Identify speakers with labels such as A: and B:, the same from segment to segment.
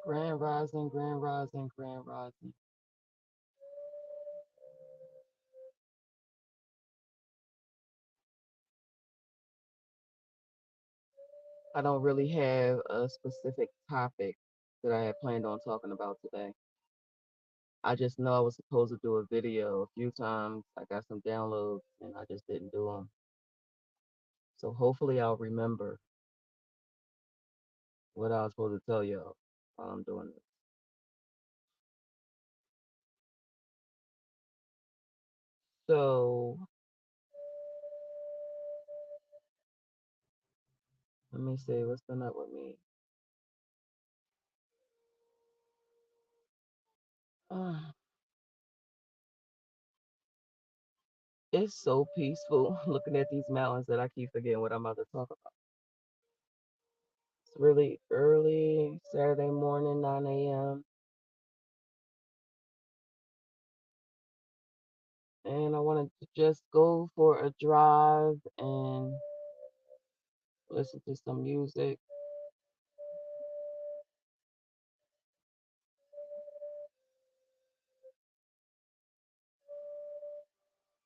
A: Grand Rising, Grand Rising, Grand Rising. I don't really have a specific topic that I had planned on talking about today. I just know I was supposed to do a video a few times. I got some downloads and I just didn't do them. So hopefully I'll remember what I was supposed to tell y'all while I'm doing this. So let me see what's been up with me. Uh, it's so peaceful looking at these mountains that I keep forgetting what I'm about to talk about. It's really early Saturday morning, 9 a.m. And I wanted to just go for a drive and listen to some music.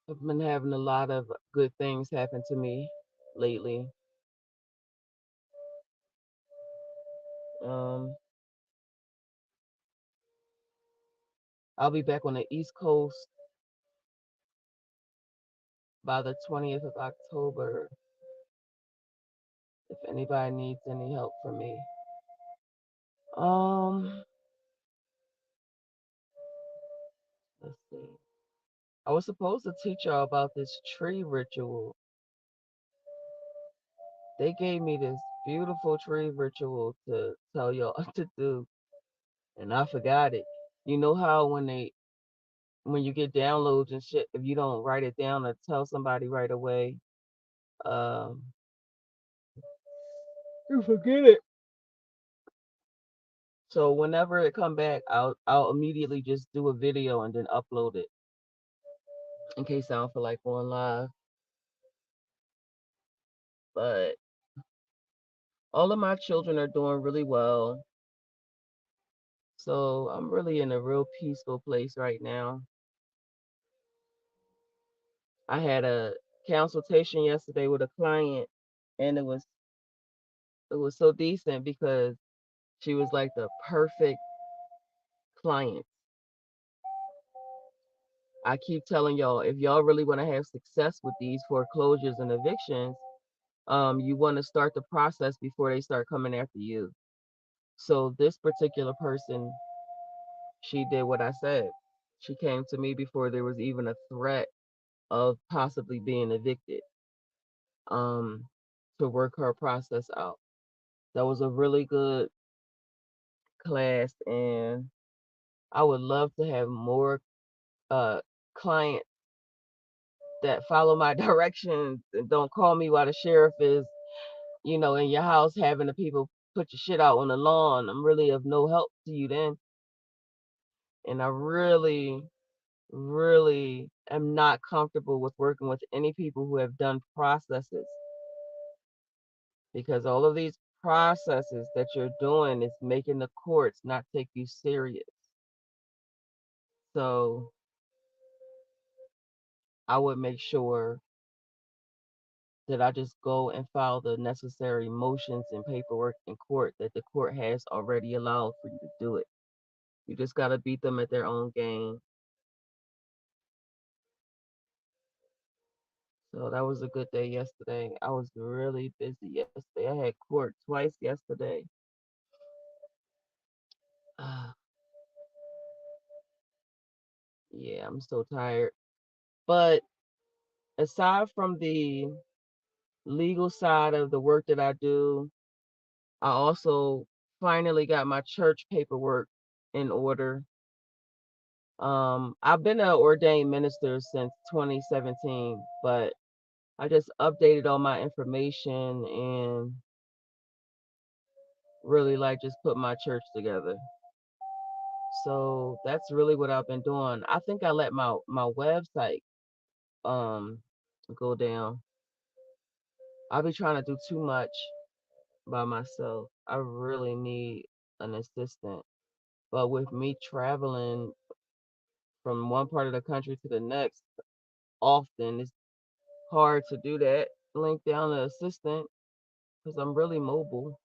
A: I've been having a lot of good things happen to me lately. Um, I'll be back on the East Coast by the 20th of October if anybody needs any help from me. Um, let's see. I was supposed to teach y'all about this tree ritual. They gave me this beautiful tree ritual to tell y'all to do, and I forgot it. You know how when you get downloads and shit, if you don't write it down or tell somebody right away, um, you forget it. So whenever it come back, I'll immediately just do a video and then upload it in case I don't feel like going live. But all of my children are doing really well, so I'm really in a real peaceful place right now. I had a consultation yesterday with a client, and it was so decent because she was like the perfect client. I keep telling y'all, if y'all really want to have success with these foreclosures and evictions, you want to start the process before they start coming after you. So this particular person, she did what I said. She came to me before there was even a threat of possibly being evicted, um, to work her process out. That was a really good class, and I would love to have more uh clients that follow my directions and don't call me while the sheriff is, in your house having the people put your shit out on the lawn. I'm really of no help to you then. And I really, really am not comfortable with working with any people who have done processes because all of these processes that you're doing is making the courts not take you serious. So I would make sure that I just go and file the necessary motions and paperwork in court that the court has already allowed for you to do it. You just got to beat them at their own game. So that was a good day yesterday. I was really busy yesterday. I had court twice yesterday. Uh, yeah, I'm so tired. But aside from the legal side of the work that I do, I also finally got my church paperwork in order. I've been an ordained minister since 2017, but I just updated all my information and really like just put my church together. So that's really what I've been doing. I think I let my website um go down. I'll be trying to do too much by myself. I really need an assistant. But with me traveling from one part of the country to the next often, it's hard to do that. Link down the assistant because I'm really mobile.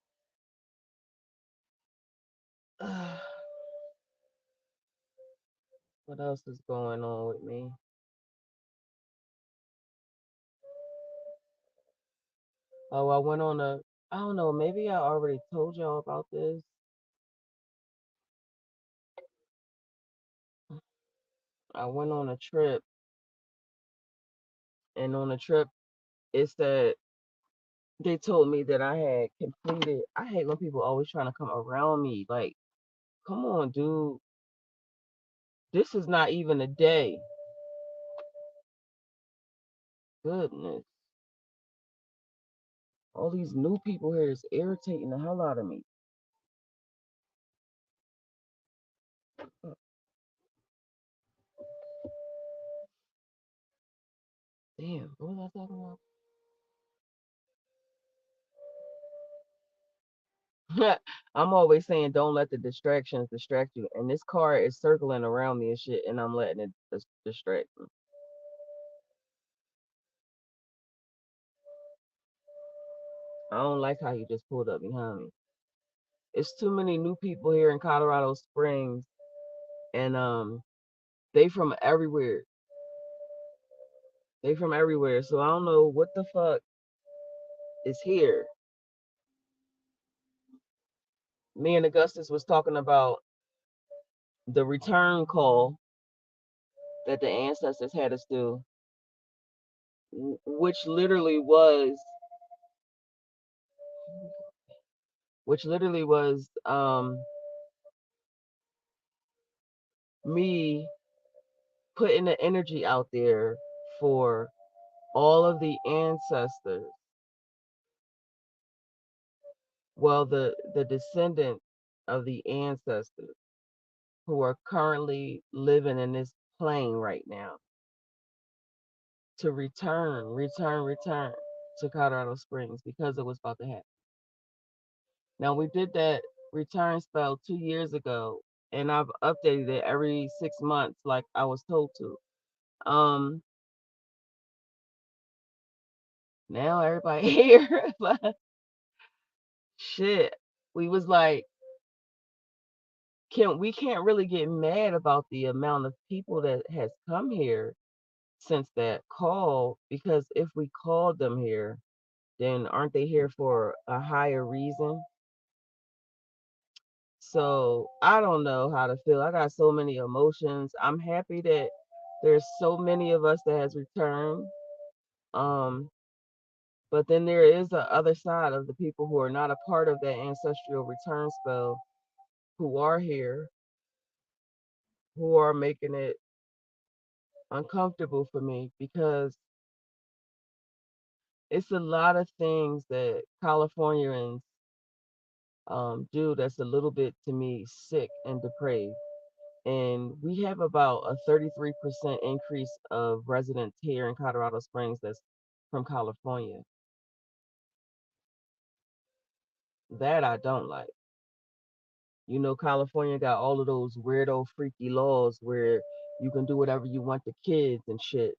A: What else is going on with me? Oh, I went on a, I don't know, maybe I already told y'all about this. I went on a trip, and on the trip, it said they told me that I had completed. I hate when people always trying to come around me. Like, come on, dude. This is not even a day. Goodness. All these new people here is irritating the hell out of me. Damn, what was I talking about? I'm always saying don't let the distractions distract you. And this car is circling around me and shit, and I'm letting it distract me. I don't like how he just pulled up behind me. It's too many new people here in Colorado Springs, and they from everywhere. They from everywhere. So I don't know what the fuck is here. Me and Augustus was talking about the return call that the ancestors had us do, which literally was me putting the energy out there for all of the ancestors, well, the descendants of the ancestors who are currently living in this plane right now, to return to Colorado Springs because it was about to happen. Now we did that return spell 2 years ago, and I've updated it every 6 months, like I was told to. Now everybody here, but shit, we was like, can't really get mad about the amount of people that has come here since that call, because if we called them here, then aren't they here for a higher reason? So I don't know how to feel. I got so many emotions. I'm happy that there's so many of us that has returned. Um, but then there is the other side of the people who are not a part of that ancestral return spell, who are here, who are making it uncomfortable for me, because it's a lot of things that Californians do that's a little bit, to me, sick and depraved. And we have about a 33% increase of residents here in Colorado Springs that's from California. That I don't like. You know, California got all of those weirdo, freaky laws where you can do whatever you want to kids and shit.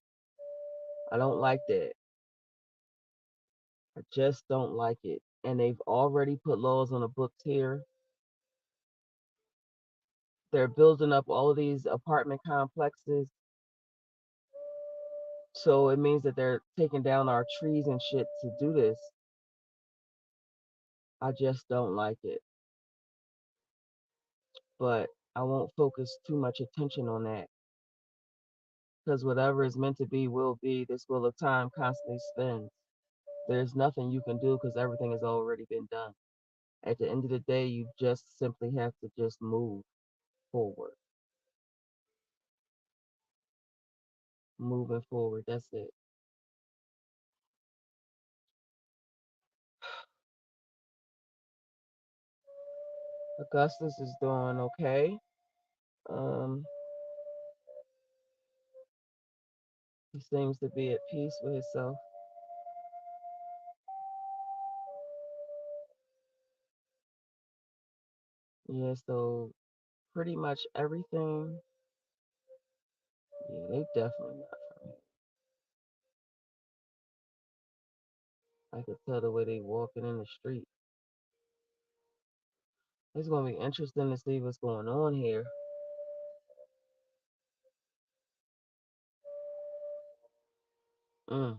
A: I don't like that. I just don't like it. And they've already put laws on the books here. They're building up all of these apartment complexes. So it means that they're taking down our trees and shit to do this. I just don't like it. But I won't focus too much attention on that, because whatever is meant to be will be. This wheel of time constantly spins. There's nothing you can do because everything has already been done. At the end of the day, you just simply have to just move forward. Moving forward, that's it. Augustus is doing okay. Um, he seems to be at peace with himself. Yeah, so pretty much everything. Yeah, they definitely not from here. I could tell the way they walking in the street. It's gonna be interesting to see what's going on here. Mm.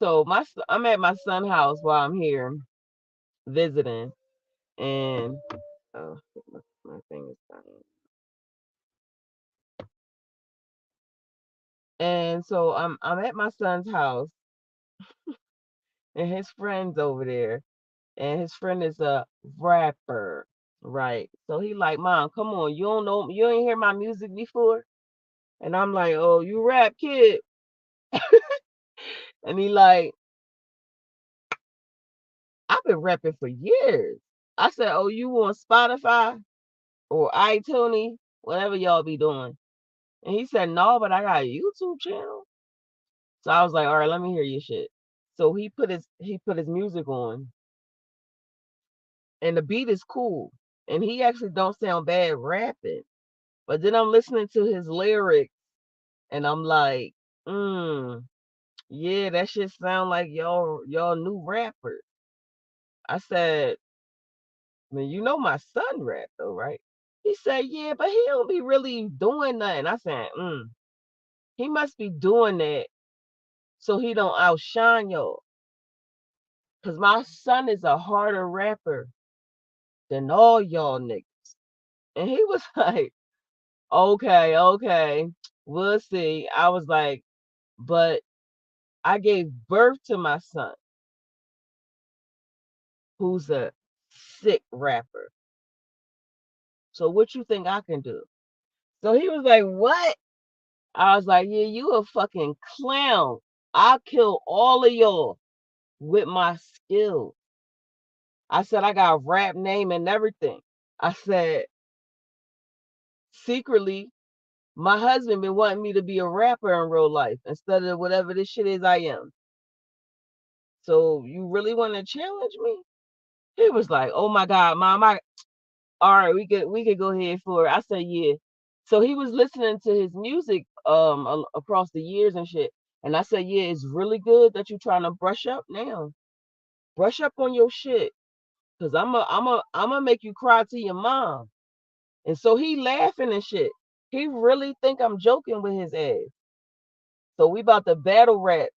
A: So I'm at my son's house while I'm here visiting, and oh, my thing is dying. And so I'm at my son's house, and his friend's over there, and his friend is a rapper, right? So he like, Mom, come on, you don't know, you ain't hear my music before, and I'm like, oh, you rap, kid, and he like, I've been rapping for years. I said, oh, you on Spotify or iTunes, whatever y'all be doing. And he said, no, but I got a YouTube channel. So I was like, all right, let me hear your shit. So he put his music on, and the beat is cool, and he actually don't sound bad rapping. But then I'm listening to his lyrics, and I'm like, yeah, that shit sound like y'all new rappers. I said, man, you know my son rap though, right? He said, yeah, but he don't be really doing nothing. I said, he must be doing that so he don't outshine y'all. Cause my son is a harder rapper than all y'all niggas. And he was like, okay, okay, we'll see. I was like, but I gave birth to my son, who's a sick rapper. So what you think I can do? So he was like, what? I was like, yeah, you a fucking clown. I'll kill all of y'all with my skills. I said, I got a rap name and everything. I said, secretly, my husband been wanting me to be a rapper in real life instead of whatever this shit is I am. So you really want to challenge me? He was like, oh my God, mom, all right, we could go ahead for it. I said, yeah. So he was listening to his music across the years and shit. And I said, yeah, it's really good that you're trying to brush up now. Brush up on your shit. Cause I'm a make you cry to your mom. And so he laughing and shit. He really think I'm joking with his ass. So we about to battle rap.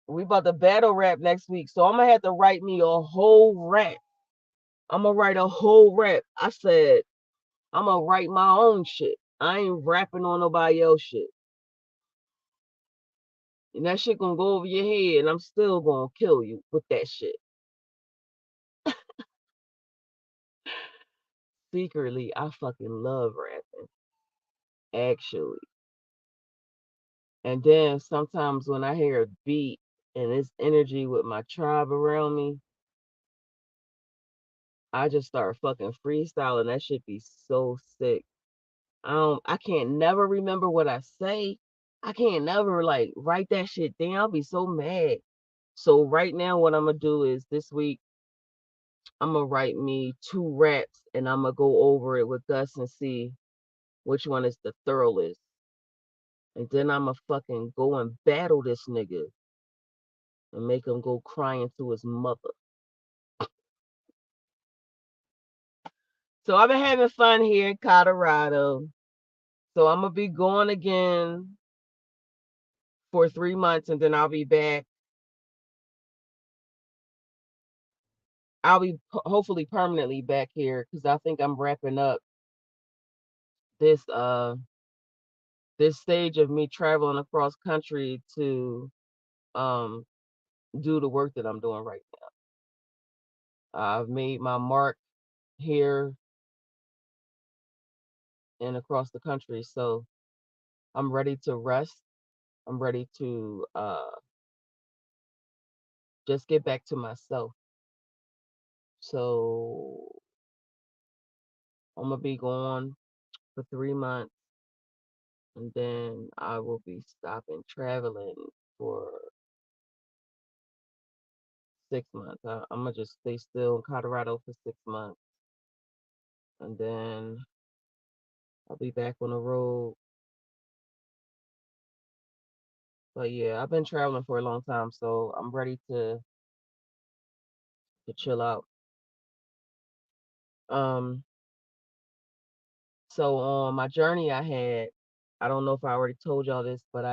A: We about to battle rap next week. So I'm gonna have to write me a whole rap. I'm gonna write a whole rap. I said I'm gonna write my own shit. I ain't rapping on nobody else shit. And that shit gonna go over your head, and I'm still gonna kill you with that shit. Secretly, I fucking love rapping, actually. And then sometimes when I hear a beat and it's energy with my tribe around me, I just start fucking freestyling. That shit be so sick. I can't never remember what I say. I can't never like write that shit down. I'll be so mad. So right now, what I'm gonna do is this week I'm gonna write me two raps and I'm gonna go over it with Gus and see which one is the thoroughest. And then I'm gonna fucking go and battle this nigga and make him go crying to his mother. So I've been having fun here in Colorado. So I'm gonna be going again for 3 months and then I'll be back. I'll be hopefully permanently back here because I think I'm wrapping up this this stage of me traveling across country to um do the work that I'm doing right now. I've made my mark here and across the country, so I'm ready to rest. I'm ready to just get back to myself. So I'm gonna be gone for 3 months, and then I will be stopping traveling for 6 months. I'm gonna just stay still in Colorado for 6 months, and then I'll be back on the road. But yeah, I've been traveling for a long time, so I'm ready to chill out. Um, so on my journey, I don't know if I already told y'all this, but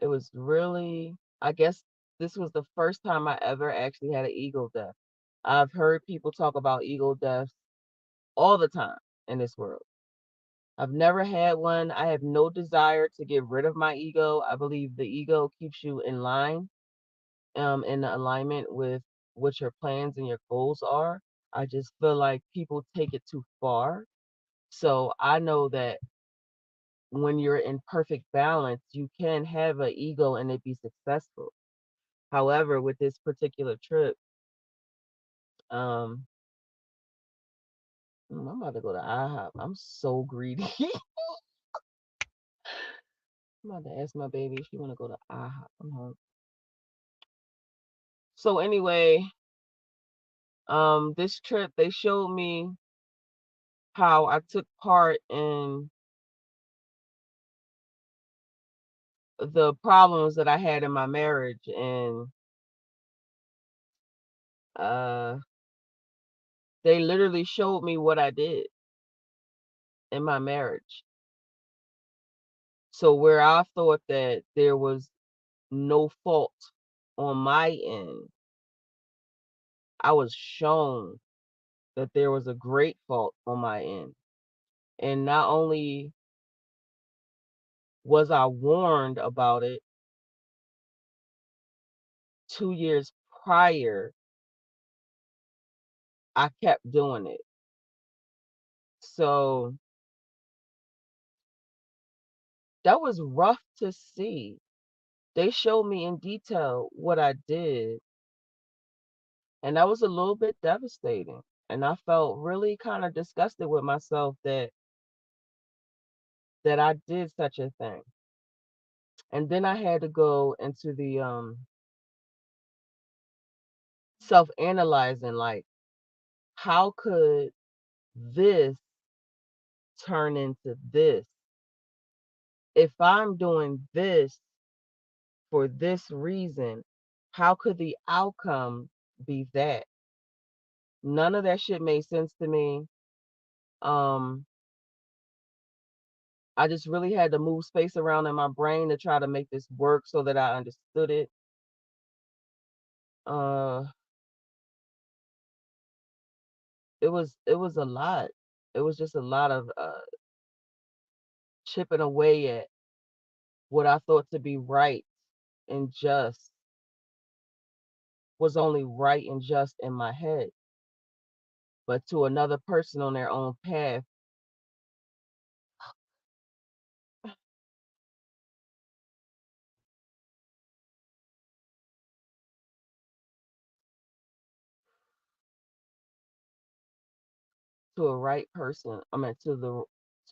A: it was really, I guess this was the first time I ever actually had an ego death. I've heard people talk about ego deaths all the time in this world. I've never had one. I have no desire to get rid of my ego. I believe the ego keeps you in line, in alignment with what your plans and your goals are. I just feel like people take it too far. So I know that when you're in perfect balance, you can have an ego and it be successful. However, with this particular trip, um, I'm about to go to IHOP. I'm so greedy. I'm about to ask my baby if she want to go to IHOP. I'm home. So anyway, this trip they showed me how I took part in the problems that I had in my marriage, and uh, they literally showed me what I did in my marriage. So where I thought that there was no fault on my end, I was shown that there was a great fault on my end. And not only was I warned about it 2 years prior, I kept doing it. So that was rough to see. They showed me in detail what I did, and that was a little bit devastating. And I felt really kind of disgusted with myself that I did such a thing. And then I had to go into the self-analyzing, like, how could this turn into this? If I'm doing this for this reason, how could the outcome be that? None of that shit made sense to me. Um, I just really had to move space around in my brain to try to make this work so that I understood it. Uh, it was a lot. It was just a lot of chipping away at what I thought to be right and just was only right and just in my head. But to another person on their own path, to a right person, I mean to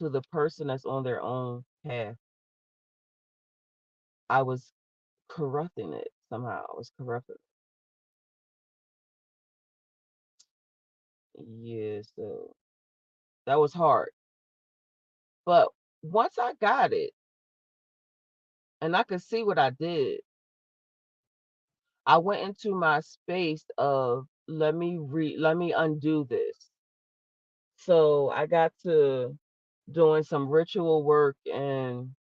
A: the person that's on their own path, I was corrupting it somehow. I was corrupting it. Yeah, so that was hard. But once I got it and I could see what I did, I went into my space of let me undo this. So I got to doing some ritual work and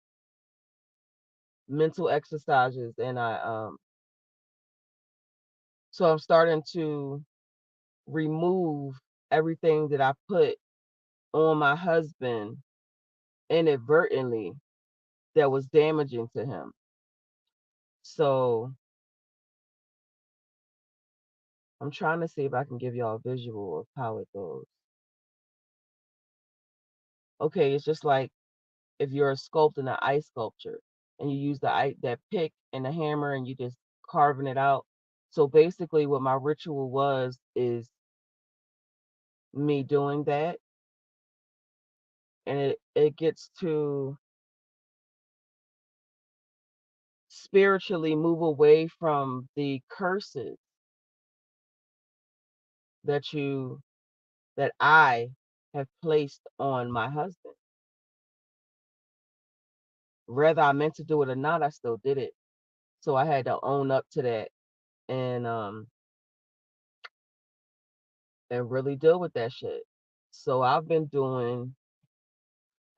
A: mental exercises, and I'm starting to remove everything that I put on my husband inadvertently that was damaging to him. So I'm trying to see if I can give y'all a visual of how it goes. Okay, it's just like if you're sculpting an ice sculpture and you use that pick and the hammer and you just carving it out. So basically what my ritual was is me doing that, and it gets to spiritually move away from the curses that I have placed on my husband. Whether I meant to do it or not, I still did it. So I had to own up to that and really deal with that shit. So I've been doing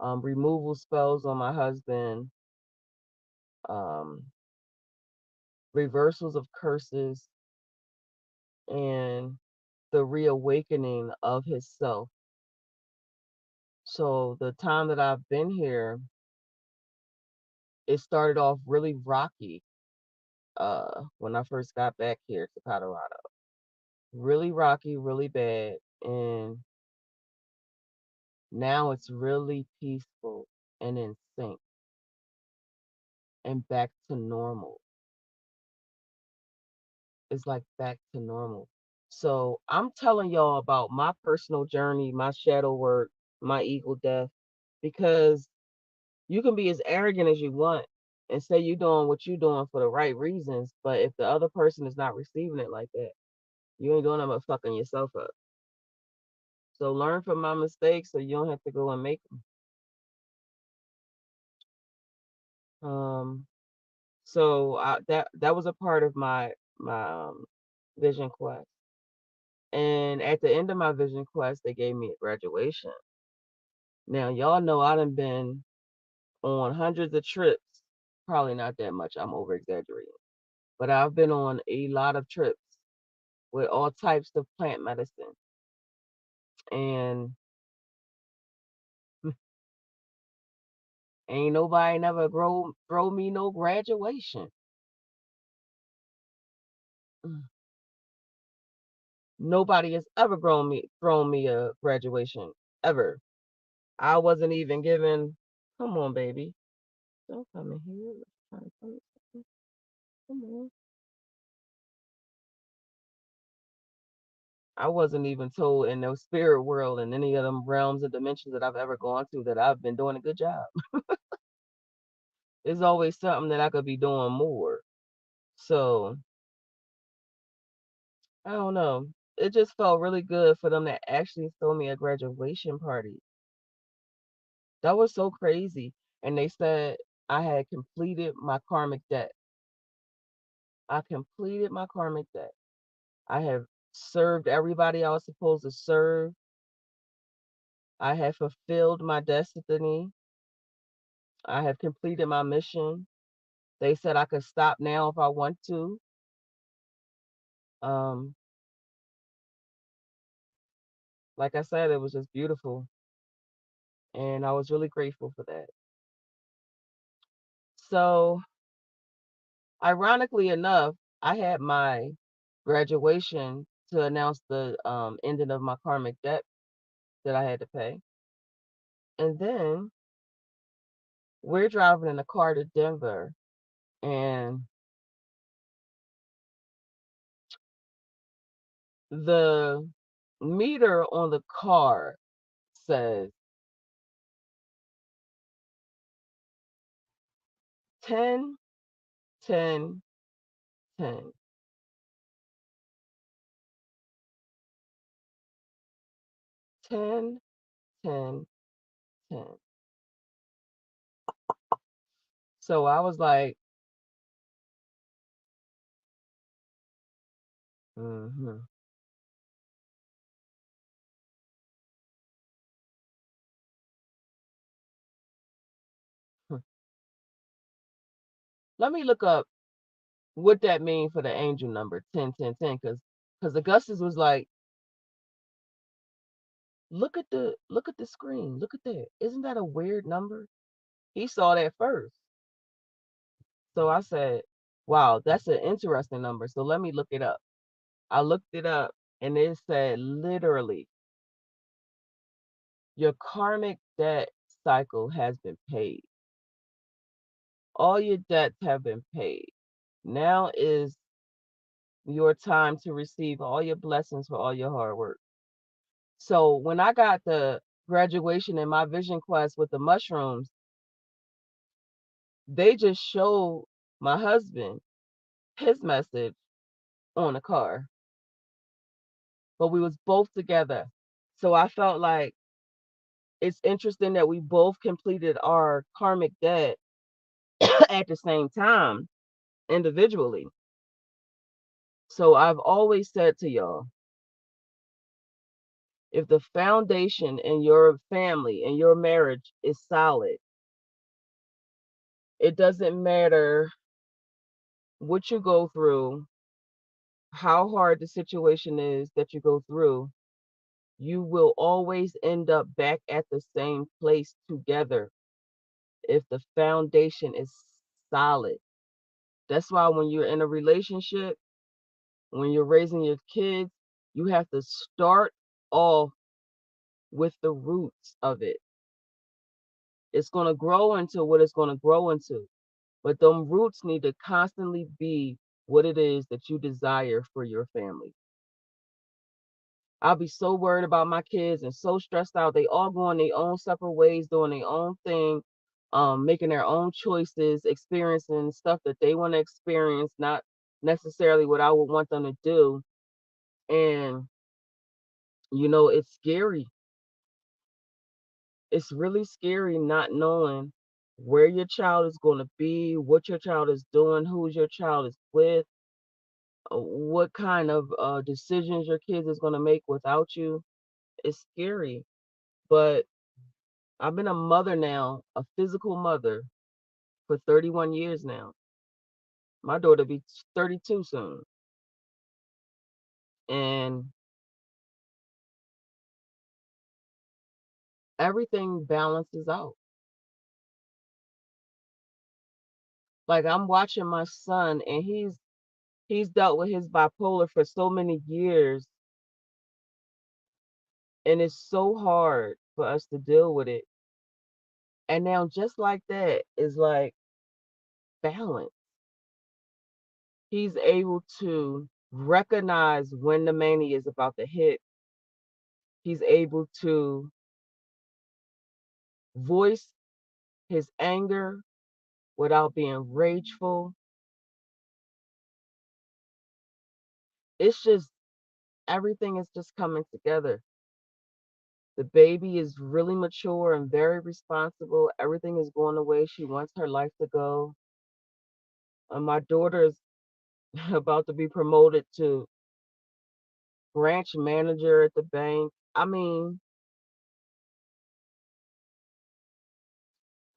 A: removal spells on my husband, um, reversals of curses, and the reawakening of his self. So the time that I've been here, it started off really rocky when I first got back here to Colorado. Really rocky, really bad. And now it's really peaceful and in sync and back to normal. It's like back to normal. So I'm telling y'all about my personal journey, my shadow work, my ego death, because you can be as arrogant as you want and say you're doing what you're doing for the right reasons, but if the other person is not receiving it like that, you ain't doing nothing but fucking yourself up. So learn from my mistakes so you don't have to go and make them. So that was a part of my vision quest. And at the end of my vision quest, they gave me a graduation. Now y'all know I done been on hundreds of trips. Probably not that much. I'm over exaggerating. But I've been on a lot of trips with all types of plant medicine. And ain't nobody never throw me no graduation. Nobody has ever thrown me a graduation. Ever. I wasn't even given. Come on, baby. Don't come in here. Trying to tell you something. Come on. I wasn't even told in the spirit world and any of them realms and dimensions that I've ever gone to that I've been doing a good job. There's always something that I could be doing more. So I don't know. It just felt really good for them to actually throw me a graduation party. That was so crazy. And they said I had completed my karmic debt. I completed my karmic debt. I have served everybody I was supposed to serve. I have fulfilled my destiny. I have completed my mission. They said I could stop now if I want to. Um, like I said, it was just beautiful. And I was really grateful for that. So, ironically enough, I had my graduation to announce the ending of my karmic debt that I had to pay. And then we're driving in a car to Denver, and the meter on the car says 10, 10, 10. 10, 10, 10. So I was like, hmm let me look up what that means for the angel number 10, 10, 10, because Augustus was like, look at the screen, look at that. Isn't that a weird number? He saw that first. So I said, wow, that's an interesting number. So let me look it up. I looked it up and it said literally, your karmic debt cycle has been paid. All your debts have been paid. Now is your time to receive all your blessings for all your hard work. So when I got the graduation in my vision quest with the mushrooms, they just showed my husband his message on the car, but we was both together. So I felt like it's interesting that we both completed our karmic debt at the same time individually. So I've always said to y'all, if the foundation in your family and your marriage is solid, it doesn't matter what you go through, how hard the situation is that you go through, you will always end up back at the same place together if the foundation is solid. That's why when you're in a relationship, when you're raising your kids, you have to start off with the roots of it. It's going to grow into what it's going to grow into. But them roots need to constantly be what it is that you desire for your family. I'll be so worried about my kids and so stressed out. They all going their own separate ways, doing their own thing, making their own choices, experiencing stuff that they want to experience, not necessarily what I would want them to do. And it's scary. It's really scary not knowing where your child is going to be, what your child is doing, who your child is with, what kind of decisions your kids is going to make without you. It's scary. But I've been a mother now, a physical mother, for 31 years now. My daughter be 32 soon. And everything balances out. Like I'm watching my son and he's dealt with his bipolar for so many years, and it's so hard for us to deal with it. And now just like that is like balance. He's able to recognize when the mania is about to hit. He's able to voice his anger without being rageful. It's just everything is just coming together. The baby is really mature and very responsible. Everything is going the way she wants her life to go. And my daughter is about to be promoted to branch manager at the bank. I mean,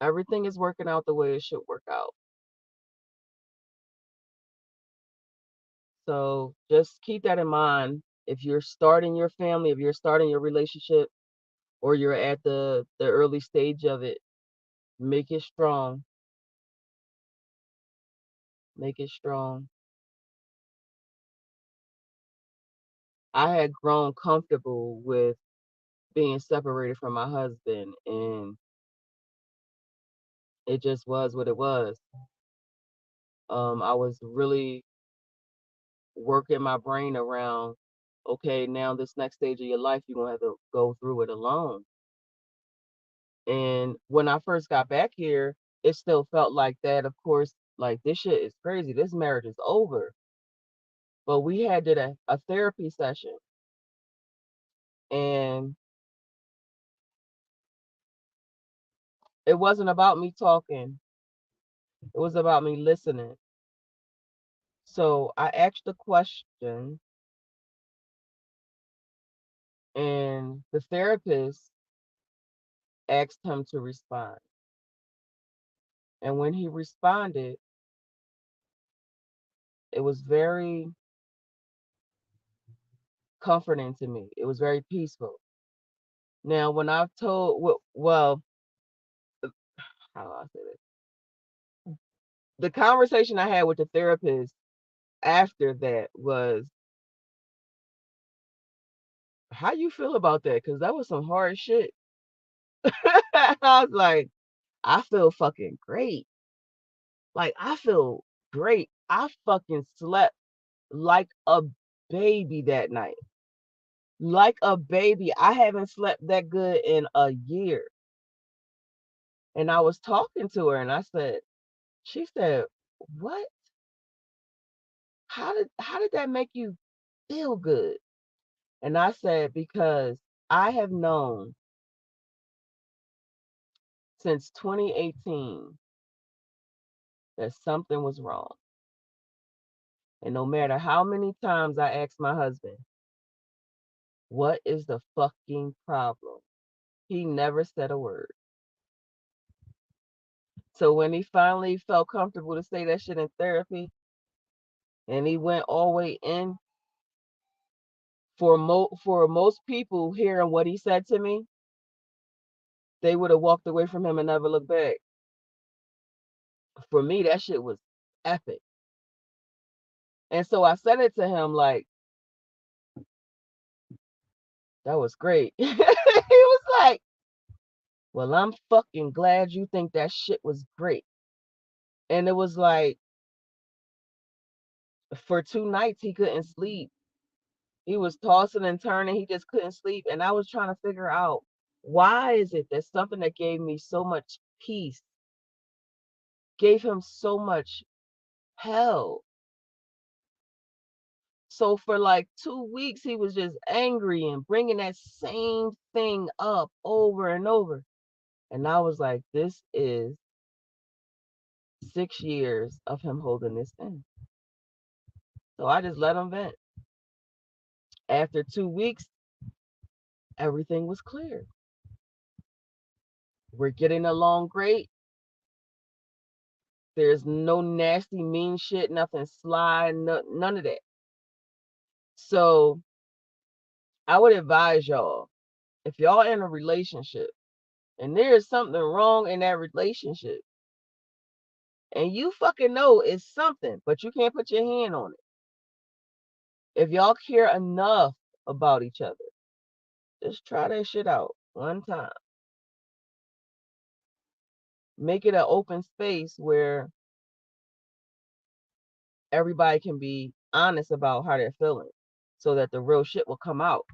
A: everything is working out the way it should work out. So just keep that in mind. If you're starting your family, if you're starting your relationship, or you're at the early stage of it, make it strong. Make it strong. I had grown comfortable with being separated from my husband, and it just was what it was. I was really working my brain around, okay, now this next stage of your life, you're gonna have to go through it alone. And when I first got back here, it still felt like that. Of course, like this shit is crazy. This marriage is over. But we had did a therapy session, and it wasn't about me talking. It was about me listening. So I asked the question, and the therapist asked him to respond. And when he responded, it was very comforting to me. It was very peaceful. Now, when I've told, well, how do I say this? The conversation I had with the therapist after that was, how you feel about that? Because that was some hard shit. I was like, I feel fucking great. Like, I feel great. I fucking slept like a baby that night. Like a baby. I haven't slept that good in a year. And I was talking to her and I said, she said, what? How did that make you feel good? And I said, because I have known since 2018 that something was wrong. And no matter how many times I asked my husband, what is the fucking problem? He never said a word. So when he finally felt comfortable to say that shit in therapy, and he went all the way in, for most people hearing what he said to me, they would have walked away from him and never looked back. For me, that shit was epic. And so I said it to him like, that was great. He was like, well, I'm fucking glad you think that shit was great. And it was like, for 2 nights, he couldn't sleep. He was tossing and turning. He just couldn't sleep. And I was trying to figure out, why is it that something that gave me so much peace gave him so much hell? So for like 2 weeks, he was just angry and bringing that same thing up over and over. And I was like, this is 6 years of him holding this in. So I just let him vent. After 2 weeks, everything was clear. We're getting along great. There's no nasty, mean shit, nothing sly, none of that. So I would advise y'all, if y'all in a relationship and there is something wrong in that relationship, and you fucking know it's something, but you can't put your hand on it. If y'all care enough about each other, just try that shit out one time. Make it an open space where everybody can be honest about how they're feeling so that the real shit will come out.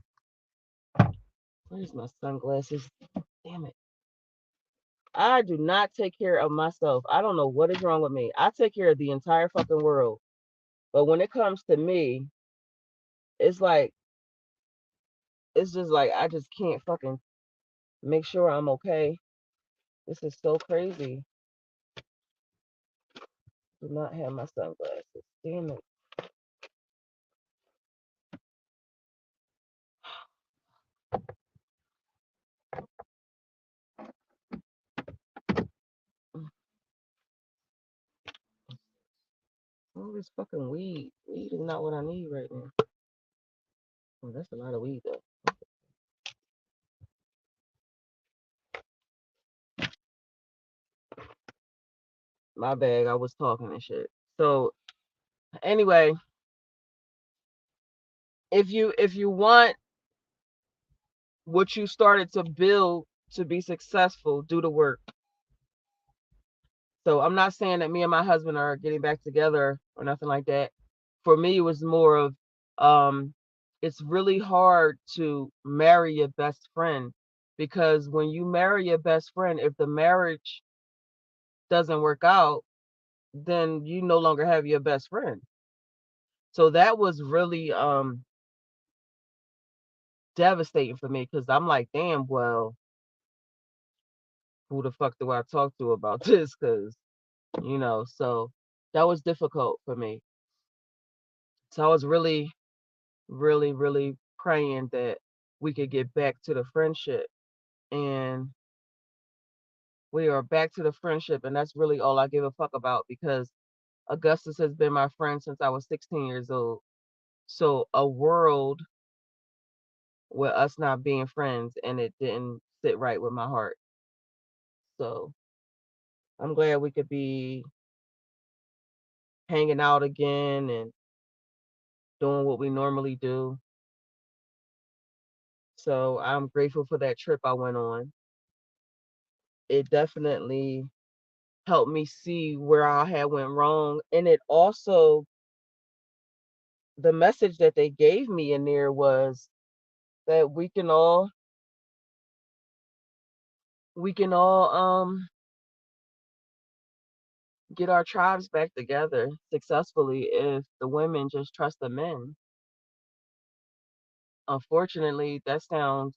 A: Where's my sunglasses? Damn it. I do not take care of myself. I don't know what is wrong with me. I take care of the entire fucking world. But when it comes to me, it's like, it's just like, I just can't fucking make sure I'm okay. This is so crazy. Do not have my sunglasses. Damn it. All this fucking weed. Weed is not what I need right now. Oh, that's a lot of weed though. My bag. I was talking and shit. So anyway, if you want what you started to build to be successful, do the work. So I'm not saying that me and my husband are getting back together or nothing like that. For me, it was more of, um, it's really hard to marry your best friend, because when you marry your best friend, if the marriage doesn't work out, then you no longer have your best friend. So that was really devastating for me, because I'm like, damn, well, who the fuck do I talk to about this? Because, so that was difficult for me. So I was really, really, really praying that we could get back to the friendship. And we are back to the friendship. And that's really all I give a fuck about, because Augustus has been my friend since I was 16 years old. So a world with us not being friends, and it didn't sit right with my heart. So I'm glad we could be hanging out again and doing what we normally do. So I'm grateful for that trip I went on. It definitely helped me see where I had went wrong. And it also, the message that they gave me in there was that we can all get our tribes back together successfully if the women just trust the men. Unfortunately, that sounds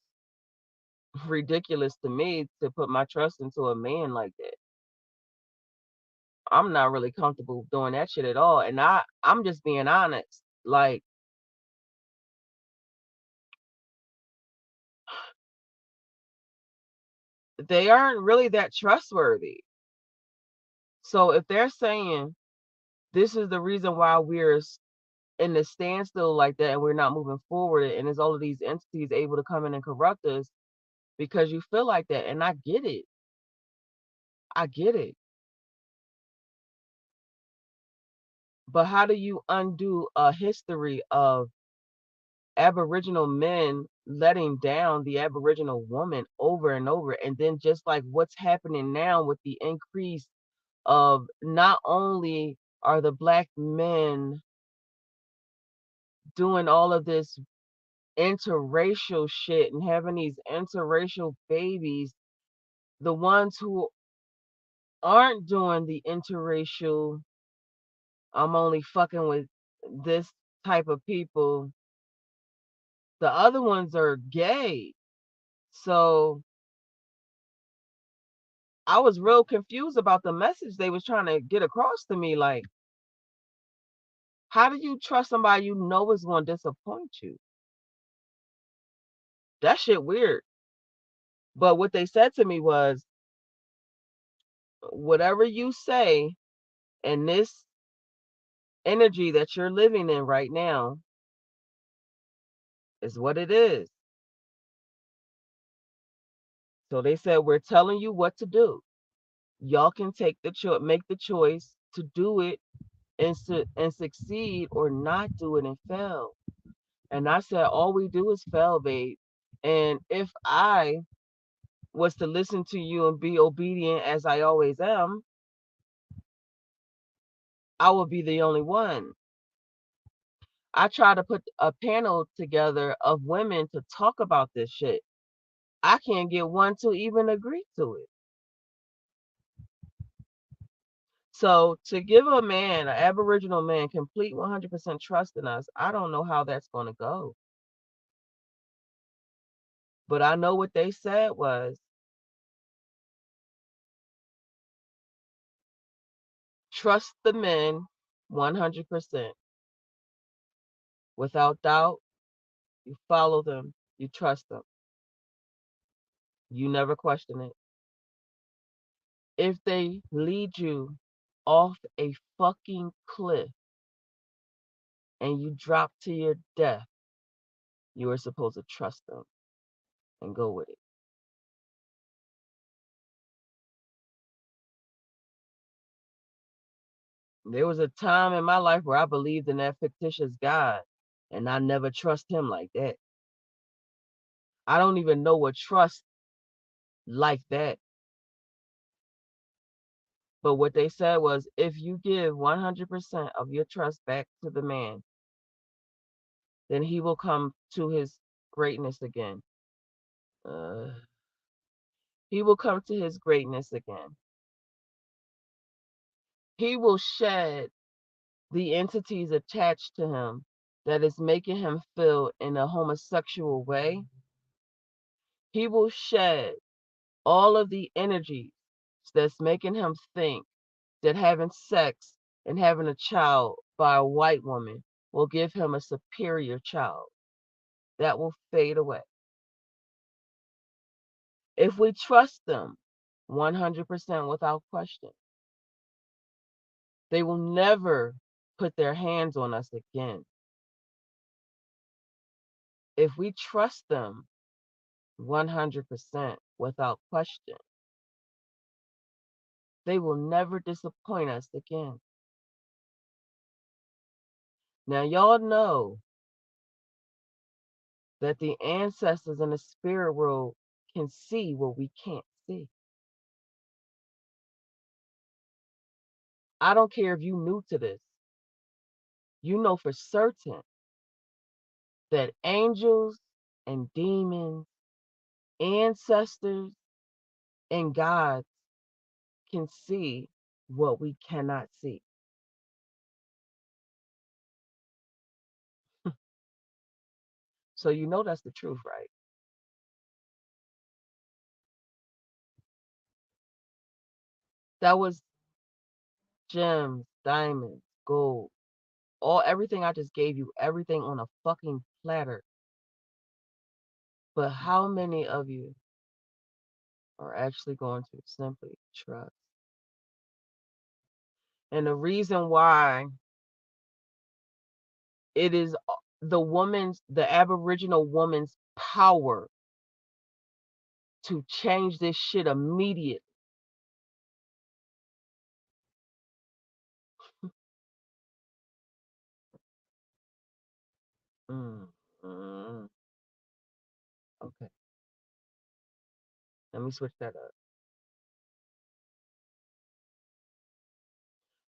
A: ridiculous to me to put my trust into a man like that. I'm not really comfortable doing that shit at all. And I'm just being honest. Like, they aren't really that trustworthy. So if they're saying this is the reason why we're in the standstill like that and we're not moving forward, and there's all of these entities able to come in and corrupt us because you feel like that, and I get it. I get it. But how do you undo a history of Aboriginal men letting down the Aboriginal woman over and over? And then just like what's happening now with the increase of not only are the black men doing all of this interracial shit and having these interracial babies, the ones who aren't doing the interracial, I'm only fucking with this type of people, the other ones are gay. So I was real confused about the message they was trying to get across to me. Like, how do you trust somebody you know is going to disappoint you? That shit weird. But what they said to me was, whatever you say in this energy that you're living in right now is what it is. So they said, we're telling you what to do. Y'all can make the choice to do it and succeed, or not do it and fail. And I said, all we do is fail, babe. And if I was to listen to you and be obedient as I always am, I would be the only one. I try to put a panel together of women to talk about this shit. I can't get one to even agree to it. So to give a man, an Aboriginal man, complete 100% trust in us, I don't know how that's going to go. But I know what they said was, trust the men 100%. Without doubt, you follow them, you trust them. You never question it. If they lead you off a fucking cliff and you drop to your death, you are supposed to trust them and go with it. There was a time in my life where I believed in that fictitious God, and I never trust him like that. I don't even know what trust like that. But what they said was, if you give 100% of your trust back to the man, then he will come to his greatness again. Uh, he will come to his greatness again. He will shed the entities attached to him that is making him feel in a homosexual way. He will shed all of the energies that's making him think that having sex and having a child by a white woman will give him a superior child. That will fade away. If we trust them 100% without question, they will never put their hands on us again. If we trust them 100% without question, they will never disappoint us again. Now, y'all know that the ancestors in the spirit world can see what we can't see. I don't care if you new to this. You know for certain that angels and demons, ancestors and gods can see what we cannot see. So you know that's the truth, right? That was gems, diamonds, gold, all everything I just gave you, everything on a fucking platter. But how many of you are actually going to simply trust? And the reason why it is the Aboriginal woman's power to change this shit immediately. Mm, mm, okay, let me switch that up.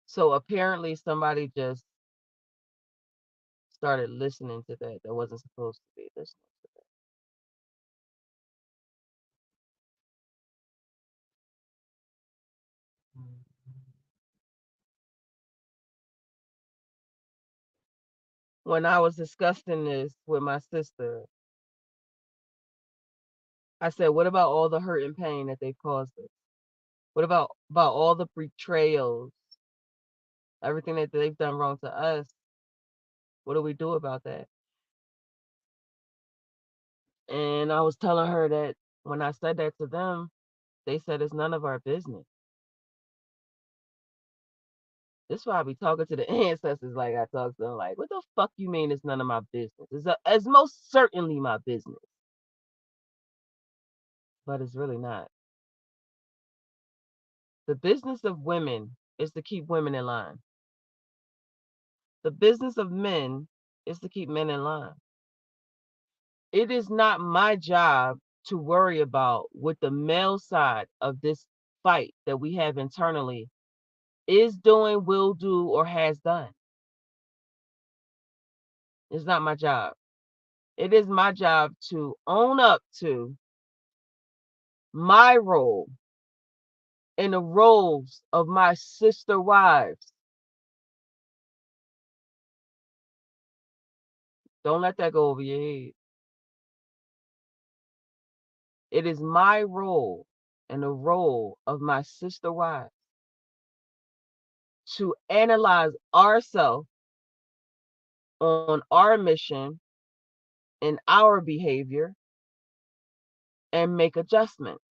A: So apparently somebody just started listening to that wasn't supposed to be listening to that. When I was discussing this with my sister, I said, "What about all the hurt and pain that they've caused us? What about all the betrayals, everything that they've done wrong to us? What do we do about that?" And I was telling her that when I said that to them, they said it's none of our business. This is why I be talking to the ancestors like I talk to them. Like, what the fuck you mean it's none of my business? It's most certainly my business, but it's really not. The business of women is to keep women in line. The business of men is to keep men in line. It is not my job to worry about what the male side of this fight that we have internally is doing, will do, or has done. It's not my job. It is my job to own up to my role and the roles of my sister wives. Don't let that go over your head. It is my role and the role of my sister wives to analyze ourselves on our mission and our behavior and make adjustments.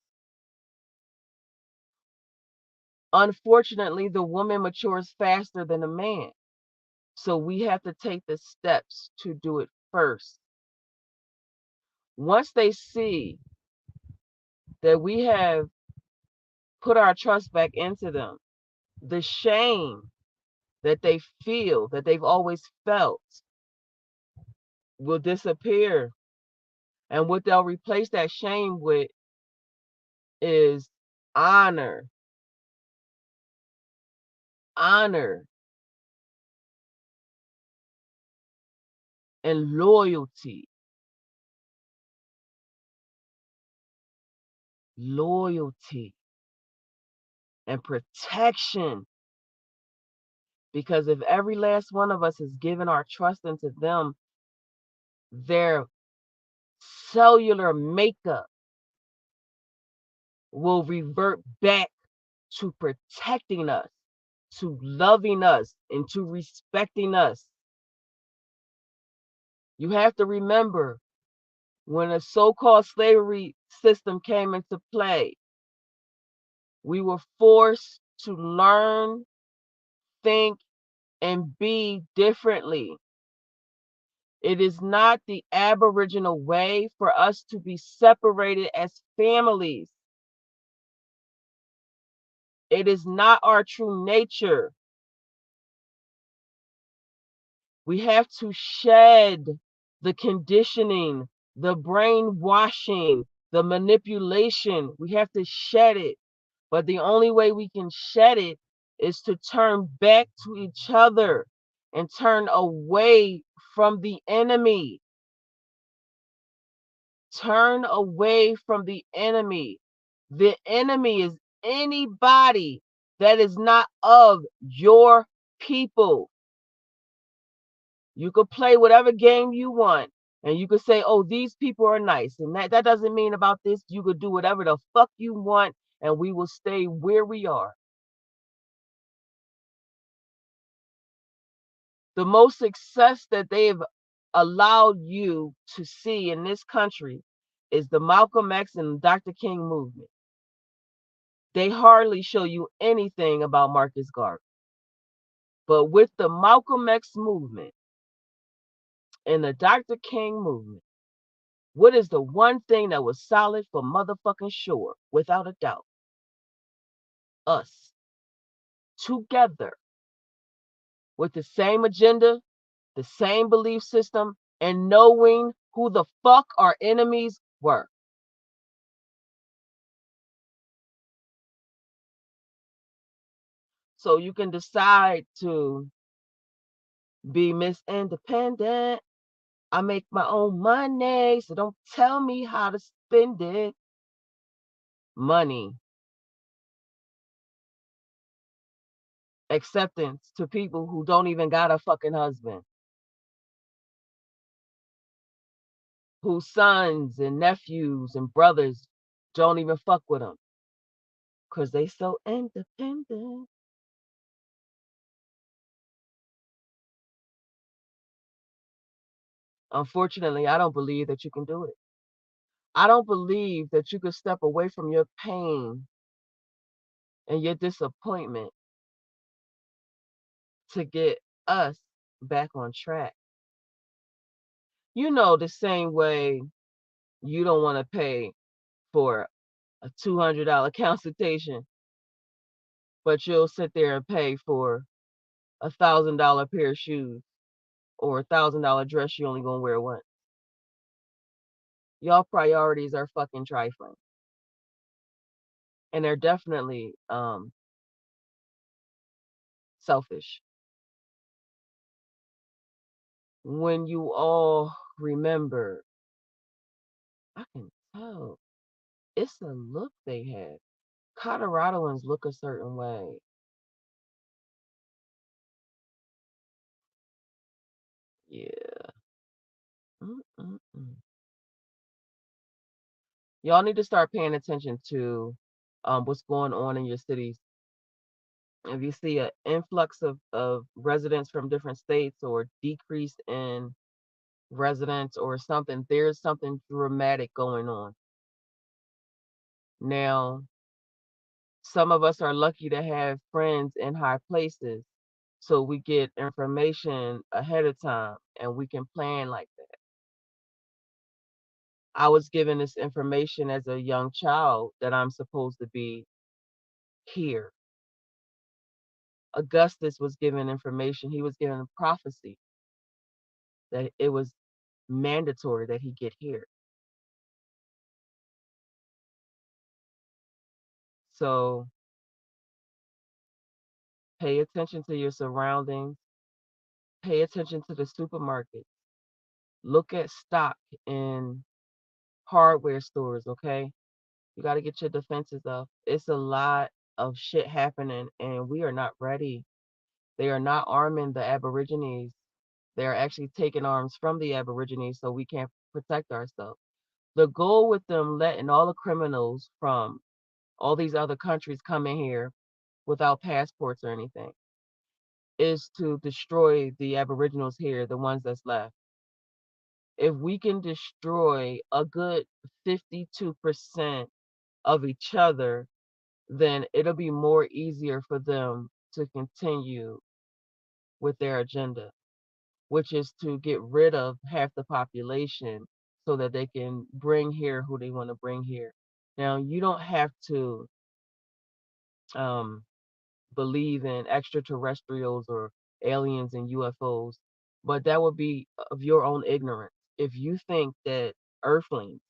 A: Unfortunately, the woman matures faster than the man. So we have to take the steps to do it first. Once they see that we have put our trust back into them, the shame that they feel, that they've always felt, will disappear. And what they'll replace that shame with is honor, honor, and loyalty. Loyalty and protection. Because if every last one of us has given our trust into them, their cellular makeup will revert back to protecting us, to loving us, and to respecting us. You have to remember when a so called slavery system came into play, we were forced to learn, think, and be differently. It is not the Aboriginal way for us to be separated as families. It is not our true nature. We have to shed the conditioning, the brainwashing, the manipulation. We have to shed it. But the only way we can shed it is to turn back to each other and turn away from the enemy. Turn away from the enemy. The enemy is anybody that is not of your people. You could play whatever game you want, and you could say, oh, these people are nice. And that doesn't mean about this. You could do whatever the fuck you want, and we will stay where we are. The most success that they've allowed you to see in this country is the Malcolm X and Dr. King movement. They hardly show you anything about Marcus Garvey. But with the Malcolm X movement and the Dr. King movement, what is the one thing that was solid for motherfucking sure, without a doubt? Us. Together. With the same agenda, the same belief system, and knowing who the fuck our enemies were. So you can decide to be Miss Independent. I make my own money, so don't tell me how to spend it. Money. Acceptance to people who don't even got a fucking husband, whose sons and nephews and brothers don't even fuck with them because they so independent. Unfortunately, I don't believe that you can do it. I don't believe that you could step away from your pain and your disappointment to get us back on track. You know, the same way you don't want to pay for a $200 consultation, but you'll sit there and pay for $1,000 pair of shoes or $1,000 dress you only gonna wear once. Y'all priorities are fucking trifling, and they're definitely selfish. When you all remember, I can tell it's a look they have. Coloradoans look a certain way. Yeah. Mm-mm-mm. Y'all need to start paying attention to what's going on in your cities. If you see an influx of residents from different states or decrease in residents or something, there's something dramatic going on. Now, some of us are lucky to have friends in high places, so we get information ahead of time and we can plan like that. I was given this information as a young child that I'm supposed to be here. Augustus was given information, he was given a prophecy that it was mandatory that he get here. So pay attention to your surroundings, pay attention to the supermarket, look at stock in hardware stores, okay? You got to get your defenses up. It's a lot of shit happening, and we are not ready. They are not arming the Aborigines. They're actually taking arms from the Aborigines so we can't protect ourselves. The goal with them letting all the criminals from all these other countries come in here without passports or anything is to destroy the Aboriginals here, the ones that's left. If we can destroy a good 52% of each other, then it'll be more easier for them to continue with their agenda, which is to get rid of half the population so that they can bring here who they want to bring here. Now, you don't have to um, believe in extraterrestrials or aliens and UFOs, but that would be of your own ignorance. If you think that Earthlings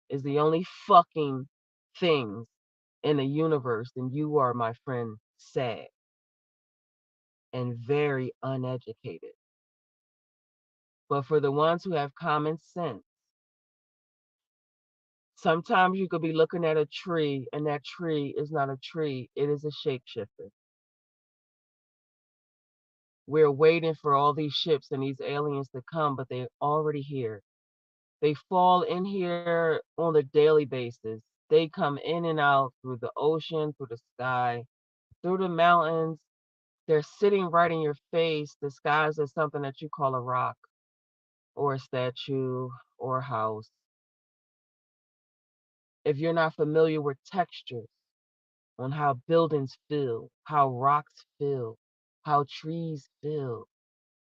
A: is the only fucking things in the universe, then you are, my friend, sad and very uneducated. But for the ones who have common sense, Sometimes you could be looking at a tree, and that tree is not a tree, it is a shapeshifter. We're waiting for all these ships and these aliens to come, but they're already here. They fall in here on a daily basis. They come in and out through the ocean, through the sky, through the mountains. They're sitting right in your face, disguised as something that you call a rock or a statue or a house. If you're not familiar with textures on how buildings feel, how rocks feel, how trees feel,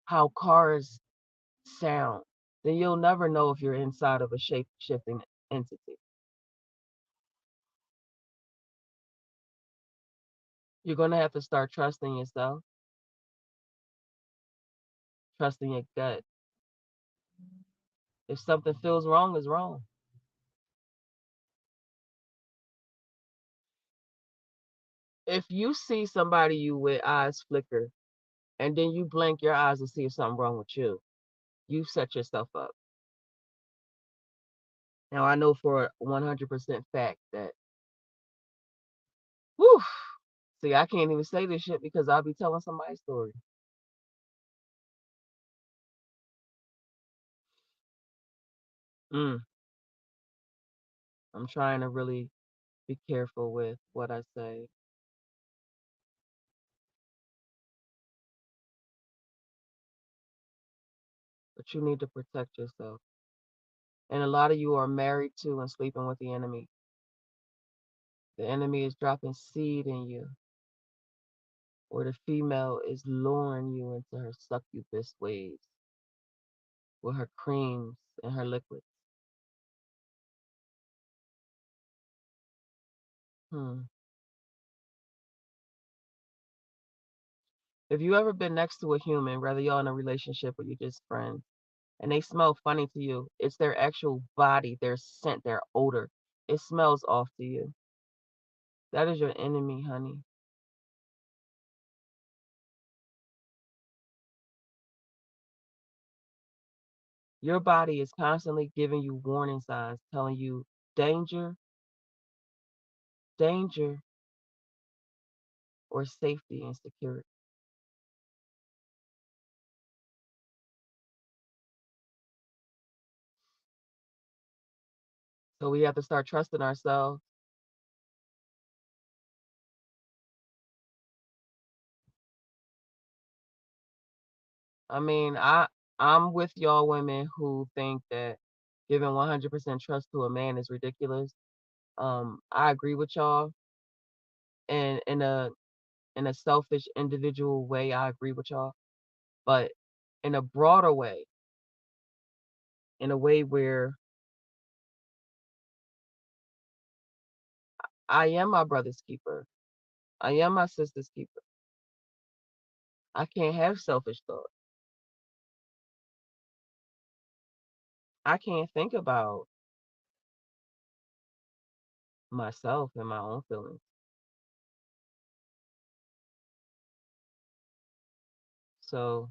A: how cars sound, then you'll never know if you're inside of a shape shifting entity. You're going to have to start trusting yourself, trusting your gut. If something feels wrong, it's wrong. If you see somebody you with eyes flicker and then you blink your eyes to see if something wrong with you, you set yourself up. Now I know for a 100% fact that, whew, see, I can't even say this shit because I'll be telling somebody's story. Mm, I'm trying to really be careful with what I say. But you need to protect yourself. And a lot of you are married to and sleeping with the enemy. The enemy is dropping seed in you, or the female is luring you into her succubus ways with her creams and her liquids. Hmm. If you ever been next to a human, whether y'all in a relationship or you just friends, and they smell funny to you, it's their actual body, their scent, their odor. It smells off to you. That is your enemy, honey. Your body is constantly giving you warning signs, telling you danger, danger, or safety and security. So we have to start trusting ourselves. I mean, I'm with y'all women who think that giving 100% trust to a man is ridiculous. I agree with y'all, and in a selfish individual way, I agree with y'all. But in a broader way, in a way where I am my brother's keeper, I am my sister's keeper. I can't have selfish thoughts. I can't think about myself and my own feelings. So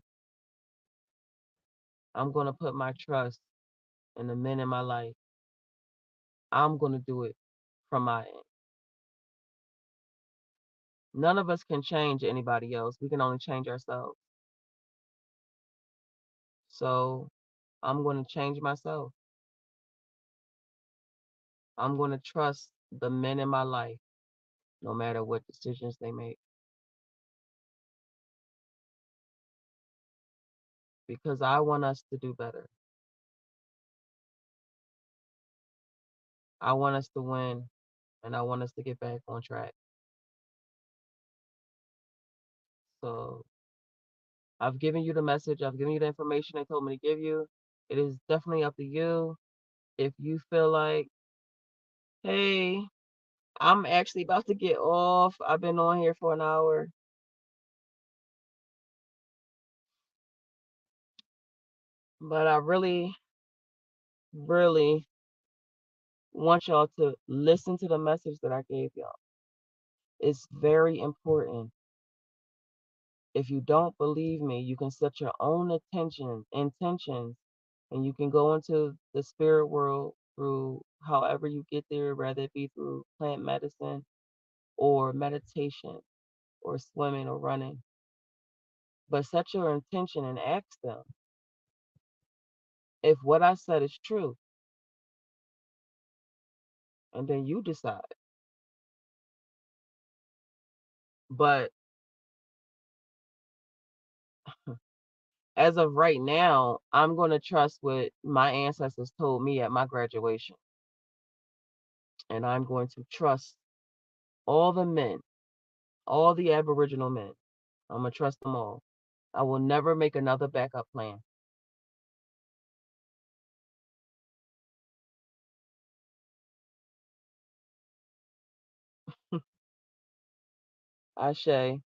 A: I'm gonna put my trust in the men in my life. I'm gonna do it from my end. None of us can change anybody else. We can only change ourselves. So I'm going to change myself. I'm going to trust the men in my life, no matter what decisions they make, because I want us to do better. I want us to win, and I want us to get back on track. So I've given you the message. I've given you the information they told me to give you. It is definitely up to you. If you feel like, hey, I'm actually about to get off. I've been on here for an hour, but I really, really want y'all to listen to the message that I gave y'all. It's very important. If you don't believe me, you can set your own intentions, and you can go into the spirit world through however you get there, whether it be through plant medicine or meditation or swimming or running. But set your intention and ask them if what I said is true, and then you decide. But as of right now, I'm going to trust what my ancestors told me at my graduation. And I'm going to trust all the men, all the Aboriginal men. I'm going to trust them all. I will never make another backup plan. Ashe.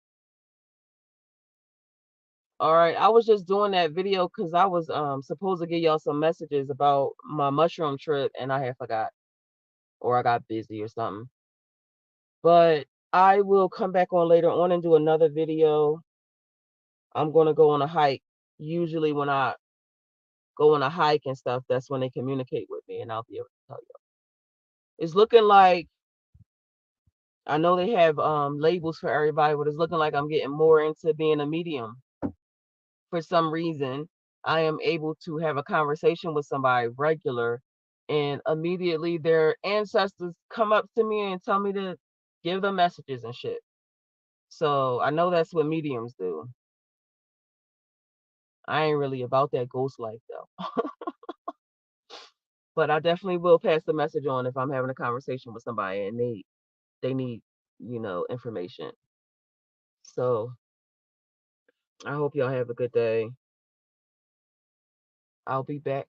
A: All right, I was just doing that video because I was supposed to give y'all some messages about my mushroom trip and I had forgot or I got busy or something. But I will come back on later on and do another video. I'm going to go on a hike. Usually when I go on a hike and stuff, that's when they communicate with me and I'll be able to tell you. It's looking like I know they have labels for everybody, but it's looking like I'm getting more into being a medium. For some reason, I am able to have a conversation with somebody regular and immediately their ancestors come up to me and tell me to give them messages and shit. So I know that's what mediums do. I ain't really about that ghost life though. But I definitely will pass the message on if I'm having a conversation with somebody and they need, information. So I hope y'all have a good day. I'll be back.